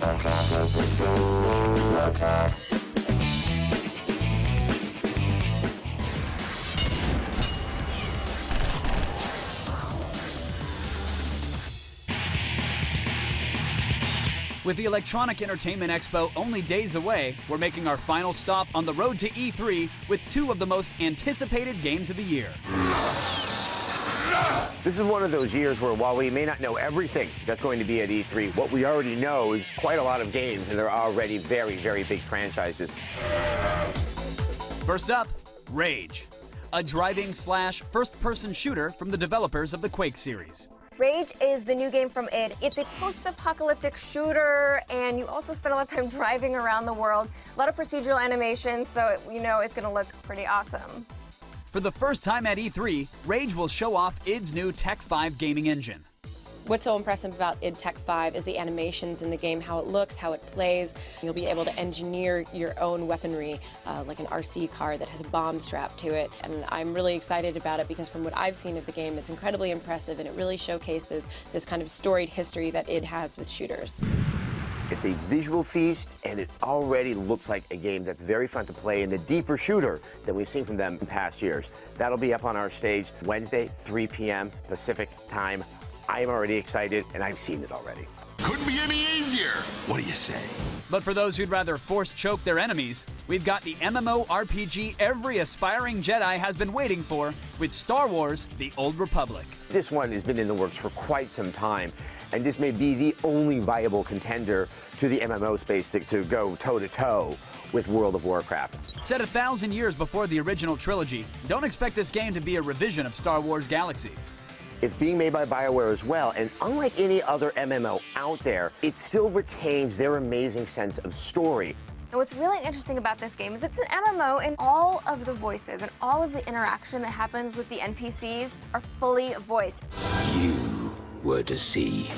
Attack of the show. Attack. With the Electronic Entertainment Expo only days away, we're making our final stop on the road to E3 with two of the most anticipated games of the year. This is one of those years where while we may not know everything that's going to be at E3, what we already know is quite a lot of games, and they're already very, very big franchises. First up, Rage, a driving slash first-person shooter from the developers of the Quake series. Rage is the new game from id. It's a post-apocalyptic shooter, and you also spend a lot of time driving around the world. A lot of procedural animations, so you know it's going to look pretty awesome. For the first time at E3, Rage will show off id's new Tech 5 gaming engine. What's so impressive about id Tech 5 is the animations in the game, how it looks, how it plays. You'll be able to engineer your own weaponry, like an RC car that has a bomb strapped to it. And I'm really excited about it because from what I've seen of the game, it's incredibly impressive and it really showcases this kind of storied history that id has with shooters. It's a visual feast, and it already looks like a game that's very fun to play in the deeper shooter that we've seen from them in past years. That'll be up on our stage Wednesday, 3 p.m. Pacific time. I am already excited, and I've seen it already. Couldn't be any easier. What do you say? But for those who'd rather force choke their enemies, we've got the MMORPG every aspiring Jedi has been waiting for with Star Wars: The Old Republic. This one has been in the works for quite some time, and this may be the only viable contender to the MMO space to go toe-to-toe with World of Warcraft. Set 1,000 years before the original trilogy, don't expect this game to be a revision of Star Wars Galaxies. It's being made by BioWare as well, and unlike any other MMO out there, it still retains their amazing sense of story. And what's really interesting about this game is it's an MMO, and all of the voices and all of the interaction that happens with the NPCs are fully voiced. You were deceived.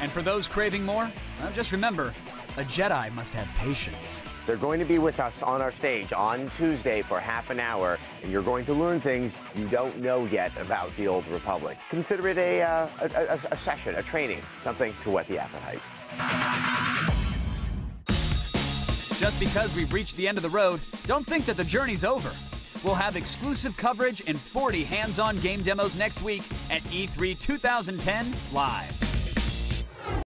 And for those craving more, well, just remember, a Jedi must have patience. They're going to be with us on our stage on Tuesday for half an hour, and you're going to learn things you don't know yet about the Old Republic. Consider it a session, a training, something to whet the appetite. Just because we've reached the end of the road, don't think that the journey's over. We'll have exclusive coverage and 40 hands-on game demos next week at E3 2010 Live.